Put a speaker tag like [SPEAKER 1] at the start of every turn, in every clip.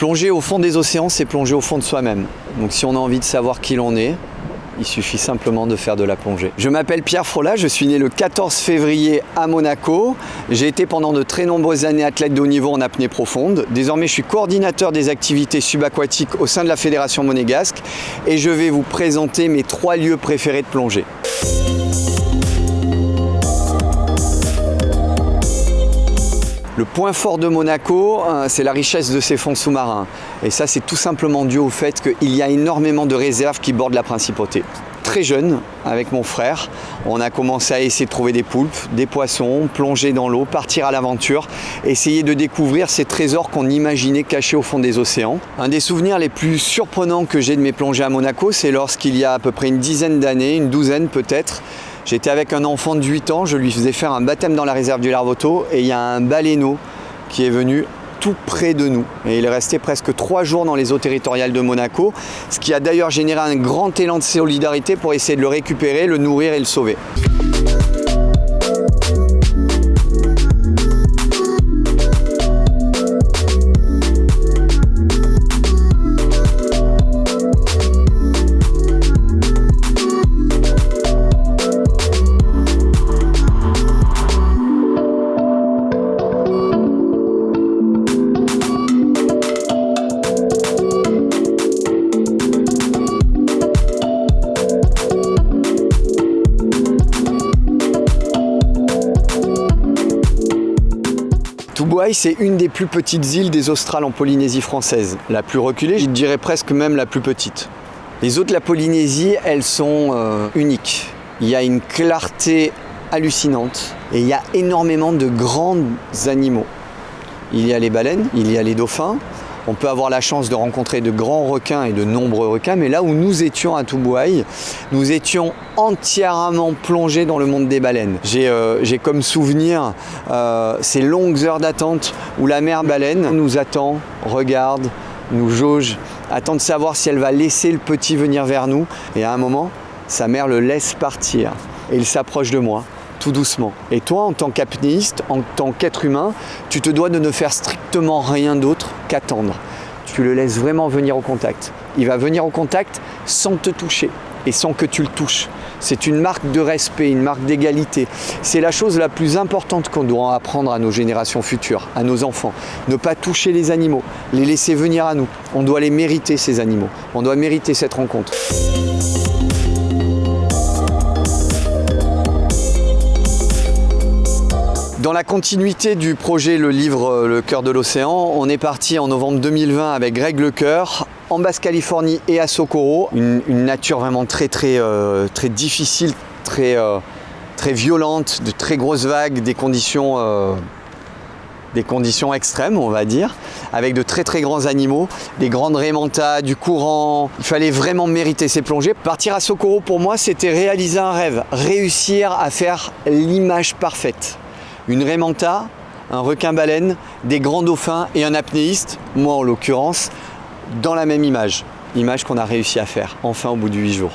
[SPEAKER 1] Plonger au fond des océans, c'est plonger au fond de soi-même. Donc si on a envie de savoir qui l'on est, il suffit simplement de faire de la plongée. Je m'appelle Pierre Frolat, je suis né le 14 février à Monaco. J'ai été pendant de très nombreuses années athlète de haut niveau en apnée profonde. Désormais, je suis coordinateur des activités subaquatiques au sein de la Fédération monégasque et je vais vous présenter mes 3 lieux préférés de plongée. Le point fort de Monaco, c'est la richesse de ses fonds sous-marins. Et ça, c'est tout simplement dû au fait qu'il y a énormément de réserves qui bordent la principauté. Très jeune, avec mon frère, on a commencé à essayer de trouver des poulpes, des poissons, plonger dans l'eau, partir à l'aventure, essayer de découvrir ces trésors qu'on imaginait cachés au fond des océans. Un des souvenirs les plus surprenants que j'ai de mes plongées à Monaco, c'est lorsqu'il y a à peu près une dizaine d'années, une douzaine peut-être, j'étais avec un enfant de 8 ans, je lui faisais faire un baptême dans la réserve du Larvoto et il y a un baleineau qui est venu tout près de nous. Et il est resté presque 3 jours dans les eaux territoriales de Monaco, ce qui a d'ailleurs généré un grand élan de solidarité pour essayer de le récupérer, le nourrir et le sauver. Tubuai, c'est une des plus petites îles des Australes en Polynésie française. La plus reculée, je dirais presque même la plus petite. Les eaux de la Polynésie, elles sont uniques. Il y a une clarté hallucinante et il y a énormément de grands animaux. Il y a les baleines, il y a les dauphins. On peut avoir la chance de rencontrer de grands requins et de nombreux requins, mais là où nous étions à Tubuai, nous étions entièrement plongés dans le monde des baleines. J'ai comme souvenir ces longues heures d'attente où la mère baleine nous attend, regarde, nous jauge, attend de savoir si elle va laisser le petit venir vers nous. Et à un moment, sa mère le laisse partir et il s'approche de moi. Tout doucement. Et toi, en tant qu'apnéiste, en tant qu'être humain, tu te dois de ne faire strictement rien d'autre qu'attendre. Tu le laisses vraiment venir au contact. Il va venir au contact sans te toucher et sans que tu le touches. C'est une marque de respect, une marque d'égalité. C'est la chose la plus importante qu'on doit apprendre à nos générations futures, à nos enfants. Ne pas toucher les animaux, les laisser venir à nous. On doit les mériter, ces animaux. On doit mériter cette rencontre. Dans la continuité du projet Le Livre Le Cœur de l'Océan, on est parti en novembre 2020 avec Greg Lecoeur en Basse-Californie et à Socorro. Une nature vraiment très difficile, très violente, de très grosses vagues, des conditions extrêmes, on va dire, avec de très grands animaux, des grandes raimentas, du courant. Il fallait vraiment mériter ces plongées. Partir à Socorro, pour moi, c'était réaliser un rêve, réussir à faire l'image parfaite. Une raimenta, un requin-baleine, des grands dauphins et un apnéiste, moi en l'occurrence, dans la même image. Image qu'on a réussi à faire, enfin au bout de 8 jours.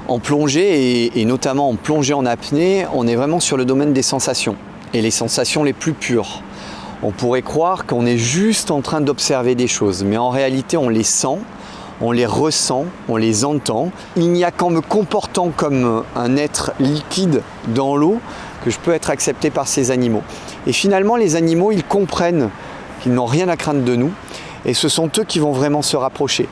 [SPEAKER 1] En plongée, et notamment en plongée en apnée, on est vraiment sur le domaine des sensations, et les sensations les plus pures. On pourrait croire qu'on est juste en train d'observer des choses, mais en réalité on les sent, on les ressent, on les entend. Il n'y a qu'en me comportant comme un être liquide dans l'eau que je peux être accepté par ces animaux. Et finalement les animaux, ils comprennent qu'ils n'ont rien à craindre de nous et ce sont eux qui vont vraiment se rapprocher.